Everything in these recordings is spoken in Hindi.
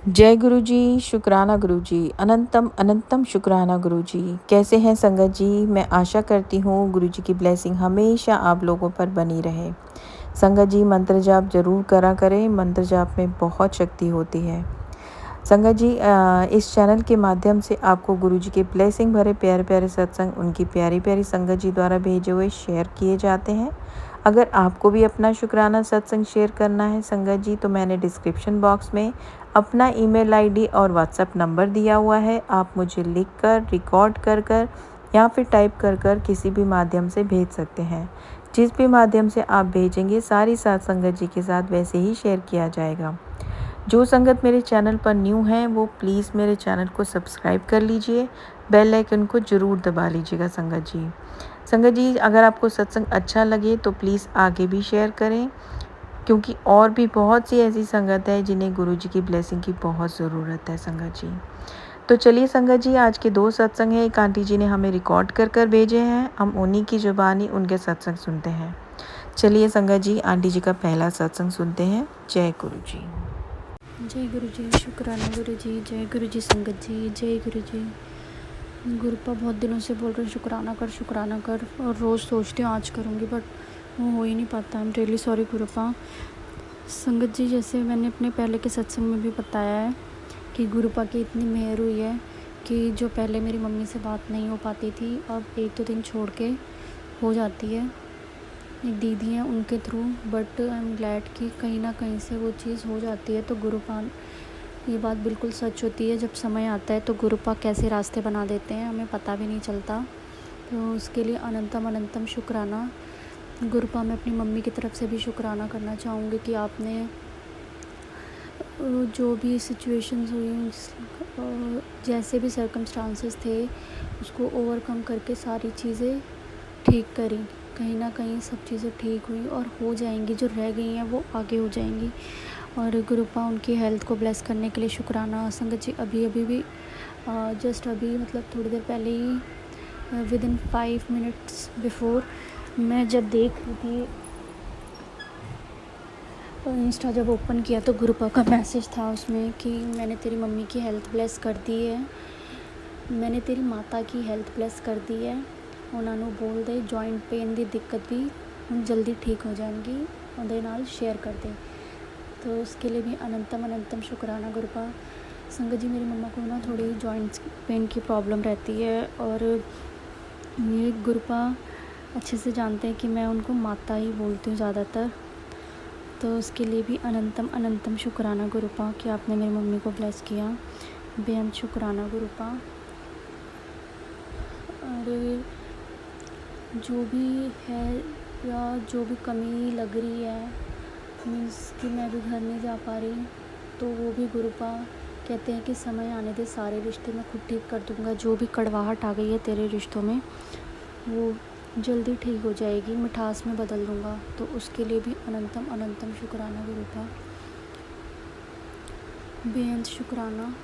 जय गुरु जी, शुक्राना गुरु जी, अनंतम अनंतम शुक्राना गुरु जी। कैसे हैं संगत जी? मैं आशा करती हूँ गुरु जी की ब्लेसिंग हमेशा आप लोगों पर बनी रहे। संगत जी, मंत्र जाप जरूर करा करें, मंत्र जाप में बहुत शक्ति होती है। संगत जी, इस चैनल के माध्यम से आपको गुरु जी के ब्लेसिंग भरे प्यारे प्यारे सत्संग उनकी प्यारी प्यारी संगत जी द्वारा भेजे हुए शेयर किए जाते हैं। अगर आपको भी अपना शुक्राना सत्संग शेयर करना है संगत जी, तो मैंने डिस्क्रिप्शन बॉक्स में अपना ईमेल आईडी और व्हाट्सएप नंबर दिया हुआ है। आप मुझे लिख कर, रिकॉर्ड कर कर या फिर टाइप कर कर किसी भी माध्यम से भेज सकते हैं। जिस भी माध्यम से आप भेजेंगे सारी साथ संगत जी के साथ वैसे ही शेयर किया जाएगा। जो संगत मेरे चैनल पर न्यू हैं वो प्लीज़ मेरे चैनल को सब्सक्राइब कर लीजिए, बेल आइकन को ज़रूर दबा लीजिएगा संगत जी। संगत जी, अगर आपको सत्संग अच्छा लगे तो प्लीज़ आगे भी शेयर करें, क्योंकि और भी बहुत सी ऐसी संगत है जिन्हें गुरु जी की ब्लेसिंग की बहुत ज़रूरत है संगत जी। तो चलिए संगत जी, आज के 2 सत्संग हैं, एक आंटी जी ने हमें रिकॉर्ड कर कर भेजे हैं, हम उन्हीं की ज़ुबानी उनके सत्संग सुनते हैं। चलिए संगत जी, आंटी जी का पहला सत्संग सुनते हैं। जय गुरु जी। जय गुरु जी, शुक्राना गुरु जी। जय गुरु जी संगत जी, जय गुरु जी। गुरुपा बहुत दिनों से बोल रहे हैं शुक्राना कर, और रोज़ सोचती हूँ आज करूँगी, बट वो हो ही नहीं पाता। I am really sorry गुरुपा। संगत जी, जैसे मैंने अपने पहले के सत्संग में भी बताया है कि गुरुपा की इतनी मेहर हुई है कि जो पहले मेरी मम्मी से बात नहीं हो पाती थी, अब 1-2 दिन छोड़ के हो जाती है। एक दीदी हैं उनके through, but I am glad कि कहीं ना कहीं से वो चीज़ हो जाती है। तो गुरुपा, ये बात बिल्कुल सच होती है, जब समय आता है तो गुरुपा कैसे रास्ते बना देते हैं हमें पता भी नहीं चलता। तो उसके लिए अनंतम अनंतम शुक्राना गुरुपा। मैं अपनी मम्मी की तरफ से भी शुक्राना करना चाहूँगी कि आपने जो भी सिचुएशंस हुई, जैसे भी सर्कमस्टांसेस थे, उसको ओवरकम करके सारी चीज़ें ठीक करी। कहीं ना कहीं सब चीज़ें ठीक हुई और हो जाएंगी, जो रह गई हैं वो आगे हो जाएंगी। और गुरुपा, उनकी हेल्थ को ब्लेस करने के लिए शुक्राना। संगत जी, अभी भी जस्ट अभी मतलब थोड़ी देर पहले ही, विद इन 5 मिनट्स बिफोर, मैं जब देख रही थी इंस्टा, जब ओपन किया तो गुरुपा का मैसेज था उसमें कि मैंने तेरी मम्मी की हेल्थ ब्लेस कर दी है, मैंने तेरी माता की हेल्थ ब्लेस कर दी है। उन्होंने बोल दे जॉइंट पेन की दिक्कत भी हम जल्दी ठीक हो जाएंगी, उनके नाल शेयर कर दे। तो उसके लिए भी अनंतम अनंतम शुक्राना गुरुपा। संगत जी, मेरी मम्मा को ना थोड़ी जॉइंट्स पेन की प्रॉब्लम रहती है, और ये गुरुपा अच्छे से जानते हैं कि मैं उनको माता ही बोलती हूँ ज़्यादातर। तो उसके लिए भी अनंतम अनंतम शुक्राना गुरुपा कि आपने मेरी मम्मी को ब्लेस किया। बेहद शुक्राना गुरुपा। और जो भी है या जो भी कमी लग रही है, मीन्स कि मैं भी घर नहीं जा पा रही, तो वो भी गुरुपा कहते हैं कि समय आने दे, सारे रिश्ते मैं खुद ठीक कर दूँगा। जो भी कड़वाहट आ गई है तेरे रिश्तों में, वो जल्दी ठीक हो जाएगी, मिठास में बदल दूँगा। तो उसके लिए भी अनंतम अनंतम शुक्राना गुरुपा। बेहद शुक्राना।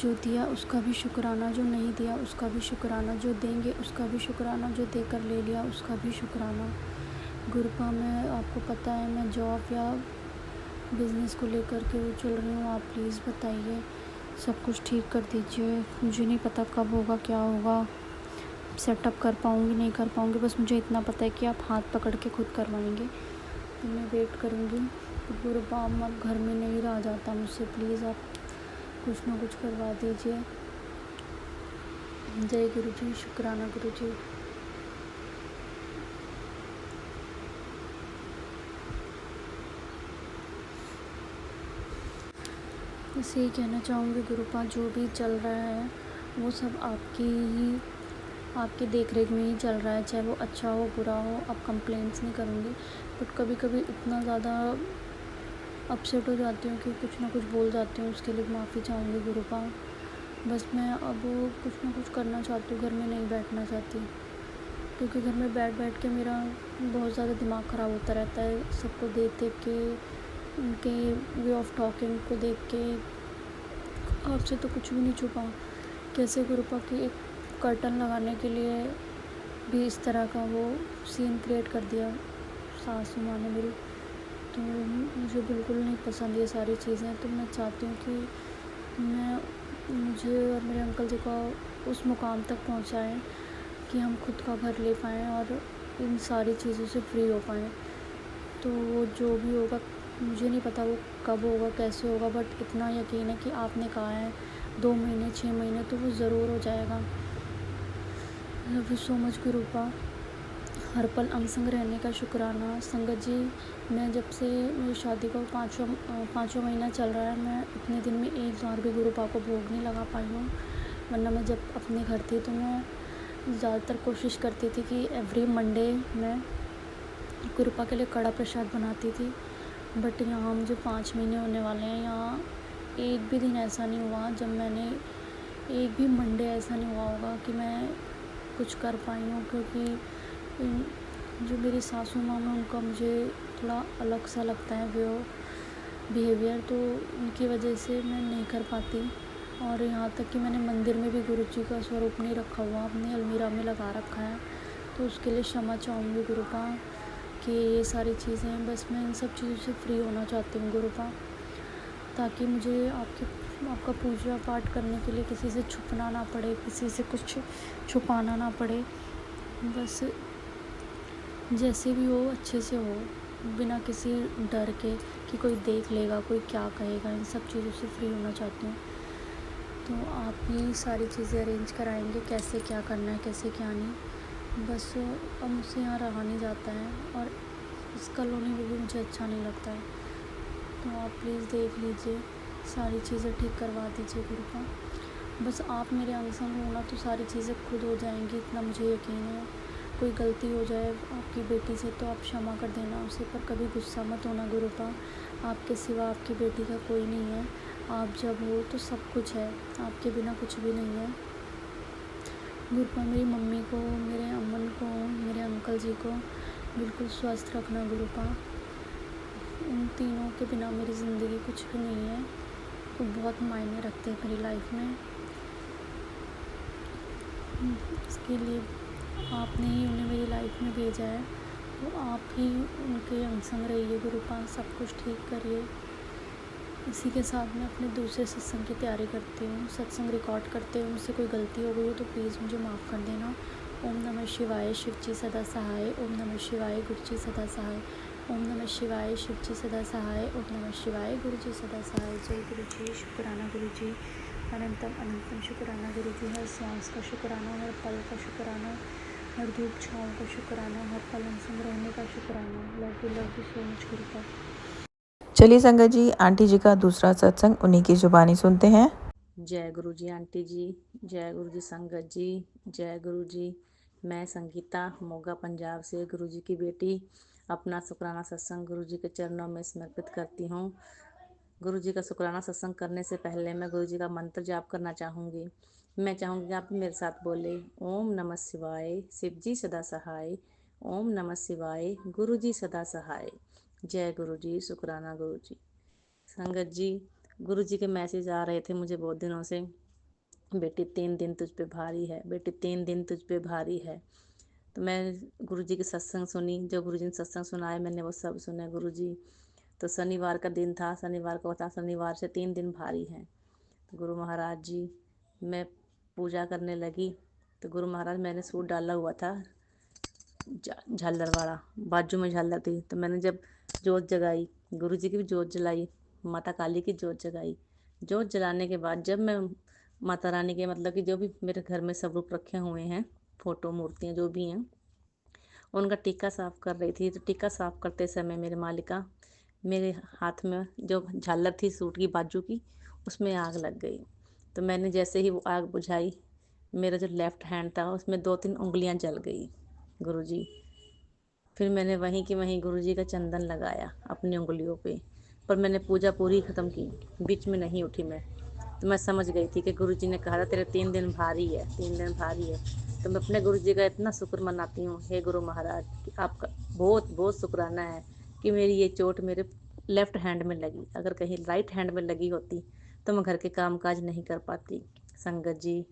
जो दिया उसका भी शुक्राना, जो नहीं दिया उसका भी शुक्राना, जो देंगे उसका भी शुक्राना, जो देकर ले लिया उसका भी शुक्राना गुरुपा। मैं, आपको पता है, मैं जॉब या बिज़नेस को लेकर के वो चल रही हूँ। आप प्लीज़ बताइए, सब कुछ ठीक कर दीजिए। मुझे नहीं पता कब होगा, क्या होगा, सेटअप कर पाऊँगी नहीं कर पाऊँगी, बस मुझे इतना पता है कि आप हाथ पकड़ के खुद करवाएंगे, तो मैं वेट करूँगी। तो गुरुपा, अब घर में नहीं रहा जाता मुझसे, प्लीज़ आप कुछ ना कुछ करवा दीजिए। जय गुरु जी, शुक्राना गुरु जी। बस यही कहना चाहूँगी गुरुपा, जो भी चल रहा है वो सब आपकी देख रेख में ही चल रहा है, चाहे वो अच्छा हो बुरा हो। अब कंप्लेंट्स नहीं करूँगी, बट कभी कभी इतना ज़्यादा अपसेट हो जाती हूँ कि कुछ ना कुछ बोल जाती हूँ, उसके लिए माफ़ी चाहूँगी गुरुपा। बस मैं अब कुछ ना कुछ करना चाहती हूँ, घर में नहीं बैठना चाहती, क्योंकि घर में बैठ बैठ के मेरा बहुत ज़्यादा दिमाग ख़राब होता रहता है। सबको देख देख के, उनके वे ऑफ टॉकिंग को देख के, आपसे तो कुछ भी नहीं छुपा। कैसे गुरुपा की एक कर्टन लगाने के लिए भी इस तरह का वो सीन क्रिएट कर दिया सासू माँ ने मेरी। तो मुझे बिल्कुल नहीं पसंद ये सारी चीज़ें। तो मैं चाहती हूँ कि मैं मुझे और मेरे अंकल जी को उस मुकाम तक पहुँचाएँ कि हम खुद का घर ले पाएँ और इन सारी चीज़ों से फ्री हो पाएँ। तो वो जो भी होगा, मुझे नहीं पता वो कब होगा, कैसे होगा, बट इतना यकीन है कि आपने कहा है 2 महीने, 6 महीने, तो वो ज़रूर हो जाएगा। लव यू सो मच गुरूपा। हर पल अंग संग रहने का शुक्राना। संगत जी, मैं जब से मेरी शादी को पाँचवा महीना चल रहा है, मैं इतने दिन में एक बार भी गुरूपा को भोग नहीं लगा पाई हूँ। वरना मैं जब अपने घर थी तो मैं ज़्यादातर कोशिश करती थी कि एवरी मंडे मैं गुरूपा के लिए कड़ा प्रसाद बनाती थी। बट यहाँ मुझे 5 महीने होने वाले हैं, यहाँ एक भी दिन ऐसा नहीं हुआ जब मैंने, एक भी मंडे ऐसा नहीं हुआ होगा कि मैं कुछ कर पाई हूँ, क्योंकि जो मेरी सासू माँ है उनका मुझे थोड़ा अलग सा लगता है बिहेवियर, तो उनकी वजह से मैं नहीं कर पाती। और यहाँ तक कि मैंने मंदिर में भी गुरु जी का स्वरूप नहीं रखा हुआ, अपनी अलमीरा में लगा रखा है। तो उसके लिए क्षमा चाहूँगी गुरुपा कि ये सारी चीज़ें, बस मैं इन सब चीज़ों से फ्री होना चाहती हूँ गुरुपा, ताकि मुझे आपका पूजा पाठ करने के लिए किसी से छुपना ना पड़े, किसी से कुछ छुपाना ना पड़े। बस जैसे भी हो अच्छे से हो, बिना किसी डर के कि कोई देख लेगा, कोई क्या कहेगा, इन सब चीज़ों से फ्री होना चाहती हूँ। तो आप ही सारी चीज़ें अरेंज कराएंगे, कैसे क्या करना है, कैसे क्या नहीं। बस अब मुझसे यहाँ रहा नहीं जाता है, और इस कॉलोनी में भी मुझे अच्छा नहीं लगता है। तो आप प्लीज़ देख लीजिए, सारी चीज़ें ठीक करवा दीजिए गुरुपा। बस आप मेरे अंग संग होना तो सारी चीज़ें खुद हो जाएंगी, इतना मुझे यकीन है। कोई गलती हो जाए आपकी बेटी से तो आप क्षमा कर देना उसे, पर कभी गुस्सा मत होना गुरुपा। आपके सिवा आपकी बेटी का कोई नहीं है। आप जब हो तो सब कुछ है, आपके बिना कुछ भी नहीं है गुरुपा। मेरी मम्मी को, मेरे अमन को, मेरे अंकल जी को बिल्कुल स्वस्थ रखना गुरुपा। उन तीनों के बिना मेरी ज़िंदगी कुछ भी नहीं है। वो बहुत मायने रखते हैं मेरी लाइफ में। इसके लिए आपने ही उन्हें मेरी लाइफ में भेजा है, तो आप ही उनके अंग संग रहिए गुरुपा, सब कुछ ठीक करिए। इसी के साथ मैं अपने दूसरे सत्संग की तैयारी करती हूँ। सत्संग रिकॉर्ड करते हुए मुझसे कोई गलती हो गई हो तो प्लीज़ मुझे माफ़ कर देना। ओम नमः शिवाय, शिव जी सदा सहाय। ओम नमः शिवाय, गुरु जी सदा सहाय। ओम नमः शिवाय, शिव जी सदा सहाय। ओम नमः शिवाय, गुरु जी सदा सहाय। जय गुरु जी, शुक्राना गुरु जी, अनंतम अनंतम शुक्राना गुरु जी। हर सांस का शुक्राना, हर पल का शुक्राना, हर धूप छाँव का शुक्राना, हर पल संग रहने का शुक्राना। Love you so much गुरुपा। चलिए संगत जी, आंटी जी का दूसरा सत्संग उन्हीं की जुबानी सुनते हैं। जय गुरु जी आंटी जी, जय गुरु जी संगत जी, जय गुरु जी। मैं संगीता मोगा पंजाब से गुरु जी की बेटी अपना शुक्राना सत्संग गुरु जी के चरणों में समर्पित करती हूँ। गुरु जी का शुक्राना सत्संग करने से पहले मैं गुरु जी का मंत्र जाप करना चाहूँगी। मैं चाहूँगी कि आप भी मेरे साथ बोले, ओम नमः शिवाय, शिव जी सदा सहाय। ओम नमः शिवाय, गुरु जी सदा सहाय। जय गुरु जी, शुक्राना गुरु जी। संगत जी, गुरु जी के मैसेज आ रहे थे मुझे बहुत दिनों से, बेटी 3 दिन तुझ पे भारी है, बेटी 3 दिन तुझ पे भारी है। तो मैं गुरु जी की सत्संग सुनी, जो गुरु जी ने सत्संग सुनाए मैंने वो सब सुने गुरु जी। तो शनिवार का दिन था, शनिवार को था, शनिवार से 3 दिन भारी हैं। तो गुरु महाराज जी, मैं पूजा करने लगी तो गुरु महाराज, मैंने सूट डाला हुआ था झालर वाला, बाजू में झालर थी, तो मैंने जब जोत जगाई, गुरु जी की भी जोत जलाई, माता काली की जोत जगाई। जोत जलाने के बाद जब मैं माता रानी के, मतलब कि जो भी मेरे घर में सब रूप रखे हुए हैं, फोटो मूर्तियाँ जो भी हैं, उनका टीका साफ कर रही थी, तो टीका साफ करते समय मेरे मालिका, मेरे हाथ में जो झालर थी सूट की बाजू की, उसमें आग लग गई। तो मैंने जैसे ही वो आग बुझाई, मेरा जो लेफ्ट हैंड था उसमें 2-3 उंगलियां जल गई गुरुजी। फिर मैंने वहीं की वहीं गुरुजी का चंदन लगाया अपनी उंगलियों पे, पर मैंने पूजा पूरी ख़त्म की, बीच में नहीं उठी मैं। तो मैं समझ गई थी कि गुरुजी ने कहा था तेरे 3 दिन भारी है, 3 दिन भारी है। तो मैं अपने गुरुजी का इतना शुक्र मनाती हूँ, हे गुरु महाराज कि आपका बहुत बहुत शुक्राना है कि मेरी ये चोट मेरे लेफ्ट हैंड में लगी। अगर कहीं राइट हैंड में लगी होती तो मैं घर के काम काज नहीं कर पाती। संगत जी,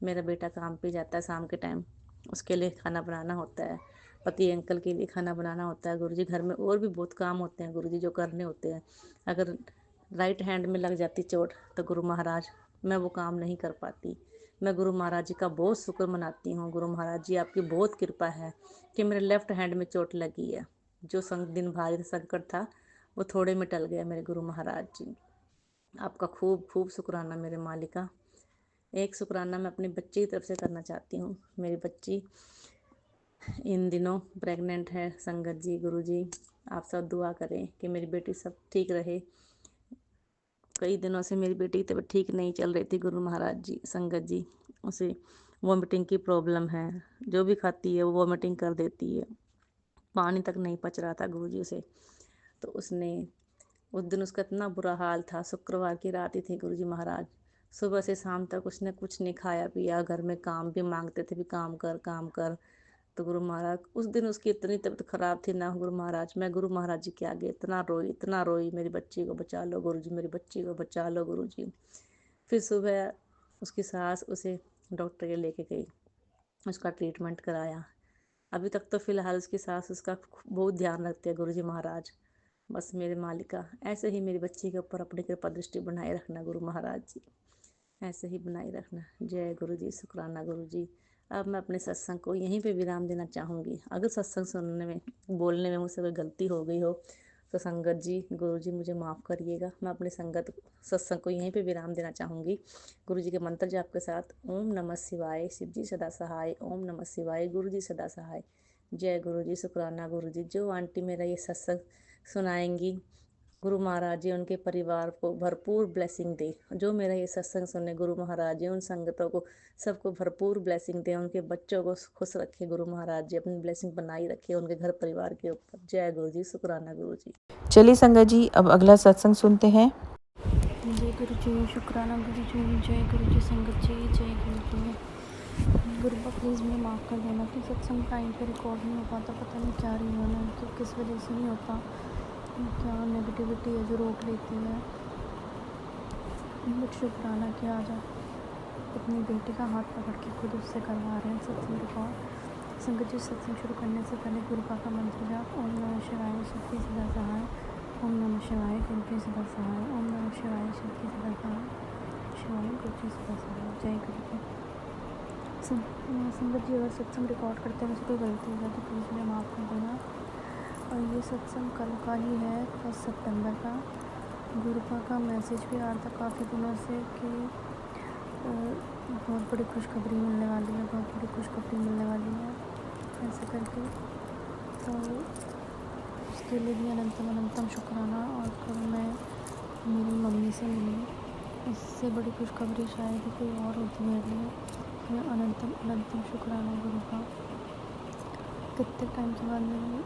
मेरा बेटा काम पे जाता है शाम के टाइम, उसके लिए खाना बनाना होता है, पति अंकल के लिए खाना बनाना होता है गुरुजी। घर में और भी बहुत काम होते हैं गुरुजी जो करने होते हैं। अगर राइट हैंड में लग जाती चोट तो गुरु महाराज मैं वो काम नहीं कर पाती। मैं गुरु महाराज जी का बहुत शुक्र मनाती हूँ। गुरु महाराज जी आपकी बहुत कृपा है कि मेरे लेफ्ट हैंड में चोट लगी है। जो दिन भारी संकट था वो थोड़े में टल गया। मेरे गुरु महाराज जी आपका खूब खूब शुक्राना मेरे मालिका। एक शुक्राना मैं अपनी बच्ची की तरफ से करना चाहती हूँ। मेरी बच्ची इन दिनों प्रेग्नेंट है। संगत जी, गुरु जी आप सब दुआ करें कि मेरी बेटी सब ठीक रहे। कई दिनों से मेरी बेटी की तबीयत ठीक नहीं चल रही थी। गुरु महाराज जी, संगत जी, उसे वॉमिटिंग की प्रॉब्लम है। जो भी खाती है वो वॉमिटिंग कर देती है। पानी तक नहीं पच रहा था गुरु जी उसे। तो उसने उस दिन उसका इतना बुरा हाल था। शुक्रवार की रात ही थी गुरु जी महाराज। सुबह से शाम तक उसने कुछ नहीं खाया पिया। घर में काम भी मांगते थे, भी काम कर काम कर। तो गुरु महाराज उस दिन उसकी इतनी तबीयत खराब थी ना गुरु महाराज, मैं गुरु महाराज जी के आगे इतना रोई, मेरी बच्ची को बचा लो गुरु जी, मेरी बच्ची को बचा लो गुरु जी। फिर सुबह उसकी सास उसे डॉक्टर के लेके गई, उसका ट्रीटमेंट कराया। अभी तक तो फिलहाल उसकी सास उसका बहुत ध्यान रखती है गुरु जी महाराज। बस मेरे मालिका ऐसे ही मेरी बच्ची के ऊपर अपनी कृपा दृष्टि बनाए रखना गुरु महाराज जी, ऐसे ही बनाए रखना। जय गुरु जी, शुक्राना गुरु जी। अब मैं अपने सत्संग को यहीं पे विराम देना चाहूँगी। अगर सत्संग सुनने में, बोलने में मुझसे कोई गलती हो गई हो तो संगत जी, गुरु जी मुझे माफ़ करिएगा। मैं अपने सत्संग को यहीं पे विराम देना चाहूँगी। गुरु जी के मंत्र जाप के साथ ओम नमः शिवाय, शिव जी सदा सहाय, ओम नमः शिवाय, गुरु जी सदा सहाय। जय गुरु जी, शुक्राना गुरु जी। जो आंटी मेरा ये सत्संग सुनाएंगी, गुरु महाराज जी उनके परिवार को भरपूर ब्लेसिंग दे। जो मेरा ये सत्संग सुने गुरु महाराज जी उन संगतों को सबको भरपूर ब्लेसिंग दे। उनके बच्चों को खुश रखे गुरु महाराज जी, अपनी ब्लेसिंग बनाई रखे उनके घर परिवार के ऊपर। जय गुरु जी, शुक्राना गुरु जी। चलिए संगत जी, अब अगला सत्संग सुनते हैं। जय गुरु जी, शुक्राना गुरु जी, जय गुरु जी संगत जी, जय गुरु जी। गुरु बा प्लीज़ मुझे माफ़ कर देना कि सत्संग टाइम पे रिकॉर्ड नहीं हो पाता। पता नहीं क्या रीज़न है कि किस वजह से नहीं होता, क्या नेगेटिविटी है जो रोक लेती है। बट शुक्राना कि आज आप अपनी बेटी का हाथ पकड़ के खुद उससे करवा रहे हैं सत्संग रिकॉर्ड। संगत जी, सत्संग शुरू करने से पहले गुरु का मंत्र जाप ओम नमः शिवाय, शिव की सदा सहाय, ओम नमः शिवाय, गुरु की सदा सहाय, ओम नमः शिवाय, शिव की सदा सहाय, शिवाय गुरु की सदा सहाय। जय गुरु जी। संगत जी, अगर सत्संग रिकॉर्ड करते हैं कोई गलती हो जाए तो प्लीज़ मुझे माफ़ कर देना। और ये सत्संग कल का ही है, 1 सितंबर का। गुरुपा का मैसेज भी आ रहा था काफ़ी दिनों से कि बहुत बड़ी खुशखबरी मिलने वाली है, बहुत बड़ी खुशखबरी मिलने वाली है ऐसे करके। तो उसके लिए भी अनंतम अनंतम शुक्राना। और कल मैं मेरी मम्मी से मिली, इससे बड़ी खुशखबरी शायद ही कोई और होती मेरे लिए। मैं अनंतम अनंतम शुक्राना गुरु का। कितने टाइम के बाद मेरी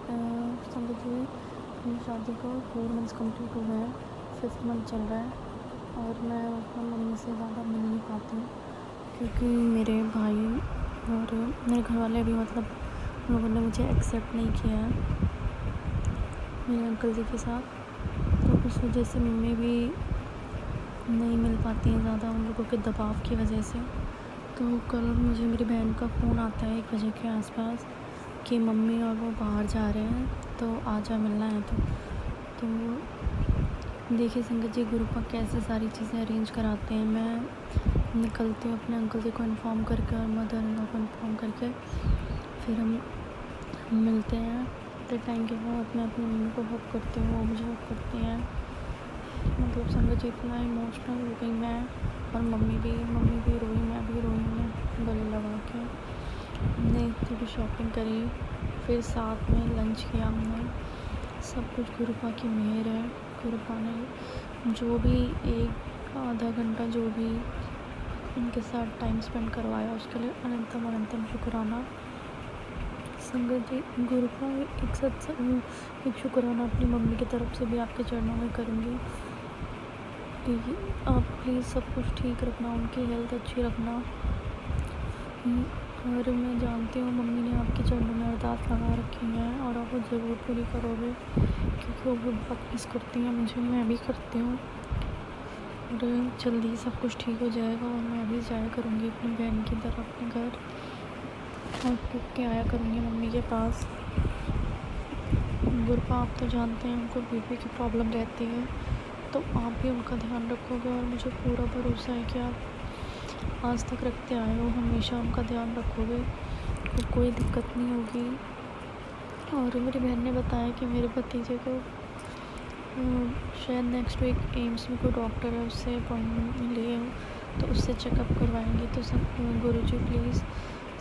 संगत जी मेरी शादी को 4 मंथ्स कम्प्लीट हुए हैं, 5th मंथ चल रहा है। और मैं अपनी मम्मी से ज़्यादा मिल नहीं पाती हूँ क्योंकि मेरे भाई और मेरे घर वाले भी मतलब लोगों ने मुझे एक्सेप्ट नहीं किया है मेरे अंकल जी के साथ। तो उस वजह से मम्मी भी नहीं मिल पाती हैं ज़्यादा उन लोगों के दबाव की वजह से। तो कल मुझे मेरी बहन का फ़ोन आता है 1 बजे के आसपास कि मम्मी और वो बाहर जा रहे हैं तो आजा मिलना है। तो देखिए संगत जी, गुरु पर कैसे सारी चीज़ें अरेंज कराते हैं। मैं निकलती हूँ अपने अंकल जी को इन्फॉर्म करके और मदर इन लॉ को इन्फॉर्म करके, फिर हम मिलते हैं। फिर टाइम के बाद मैं अपनी मम्मी को हक करती हूँ, वो मुझे हक करती हैं। मतलब संगत जी इतना इमोशनल हो गई मैं, और मम्मी भी रोई, मैं भी रोई। मैं गले लगा के हमने थोड़ी शॉपिंग करी, फिर साथ में लंच किया हमने। सब कुछ गुरुपा की मेहर है। गुरुपा ने जो भी 1-आधा घंटा जो भी उनके साथ टाइम स्पेंड करवाया उसके लिए अनंतम अनंतम शुक्राना। संगत जी, गुरुपा एक शुक्राना अपनी मम्मी की तरफ से भी आपके चरणों में करूँगी कि आप प्लीज़ सब कुछ ठीक रखना, उनकी हेल्थ अच्छी रखना। और मैं जानती हूँ मम्मी ने आपके चरणों में अरदास लगा रखी है और आप वो ज़रूर पूरी करोगे क्योंकि वो बहुत मिस करती हैं मुझे, मैं भी करती हूँ। और जल्दी सब कुछ ठीक हो जाएगा और मैं भी जाया करूँगी अपनी बहन की तरफ अपने घर, और रुक के आया करूँगी मम्मी के पास। गुरुपा आप तो जानते हैं उनको बीपी की प्रॉब्लम रहती है, तो आप भी उनका ध्यान रखोगे और मुझे पूरा भरोसा है कि आप आज तक रखते आए हो, हमेशा उनका ध्यान रखोगे और कोई दिक्कत नहीं होगी। और मेरी बहन ने बताया कि मेरे भतीजे को शायद नेक्स्ट वीक एम्स में कोई डॉक्टर है, उससे अपॉइंटमेंट लिए हो तो उससे चेकअप करवाएंगे। तो सब गुरुजी प्लीज़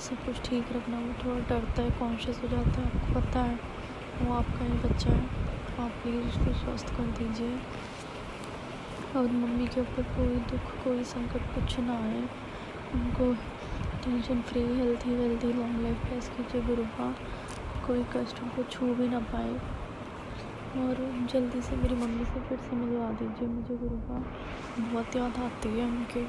सब कुछ ठीक रखना। वो थोड़ा डरता है, कॉन्शियस हो जाता है, आपको पता है, वो आपका ही बच्चा है, आप प्लीज़ उसको स्वस्थ कर दीजिए और मम्मी के ऊपर कोई दुख, कोई संकट कुछ ना आए, उनको tension free, healthy wealthy long life bless कीजिए गुरुपा, कोई कष्ट उनको छू भी ना पाए। और जल्दी से मेरी मम्मी से फिर से मिलवा दीजिए मुझे गुरुपा, बहुत याद आती है उनकी,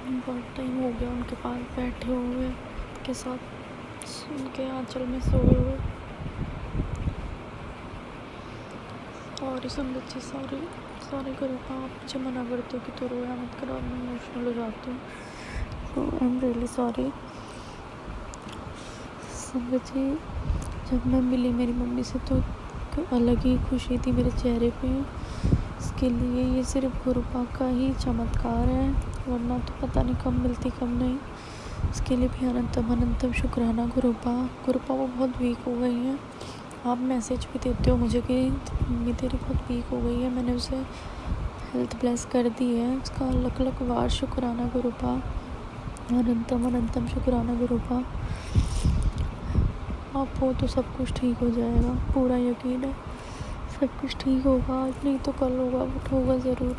बहुत टाइम हो गया उनके पास बैठे हुए, उनके साथ उनके आंचल में सोए हुए। सॉरी संगत जी, सॉरी गुरुपा, आप मुझे मना करते हो कि तो रोया मत करो, मैं इमोशनल हो जाती हूँ, तो आई एम रियली सॉरी। संगत जी, जब मैं मिली मेरी मम्मी से तो एक अलग ही खुशी थी मेरे चेहरे पे। इसके लिए ये सिर्फ गुरुपा का ही चमत्कार है, वरना तो पता नहीं कब मिलती कब नहीं। इसके लिए भी अनंतम अनंतम शुक्राना गुरुपा। गुरुपा वो बहुत वीक हो गई हैं, आप मैसेज भी देते हो मुझे कि मम्मी तेरी बहुत वीक हो गई है, मैंने उसे हेल्थ ब्लेस कर दी है, उसका लख लख वार शुक्राना गुरुपा, अनंतम अनंतम शुक्राना गुरुपा। आप हो तो सब कुछ ठीक हो जाएगा, पूरा यकीन है सब कुछ ठीक होगा, आज नहीं तो कल होगा, बट होगा ज़रूर।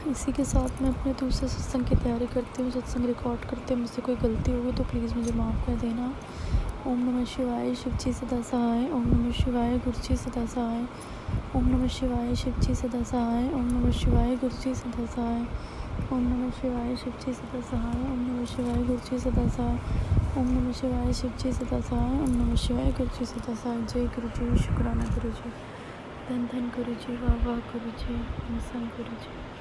इसी के साथ मैं अपने दूसरे सत्संग की तैयारी करती हूँ, सत्संग रिकॉर्ड करते हैं, मुझसे कोई गलती होगी तो प्लीज़ मुझे माफ़ कर देना। ओम नमः शिवाय, शिव जी सदा सहाय। ओम नमः शिवाय, गुरु जी सदा सहाय। ओम नमः शिवाय, शिव जी सदा सहाय। ओम नमः शिवाय, गुरु जी सदा सहाय। ओम नमः शिवाय, शिव जी सदा सहाय। ओम नमः शिवाय, गुरु जी सदा सहाय। ओम नमः शिवाय, शिव जी सदा सहाय। ओम नमः शिवाय, गुरु जी सदा सहाय। जय गुरु जी, शुक्राना गुरु जी, धन धन गुरु जी, वाह वाह गुरु जी, गुरु जी।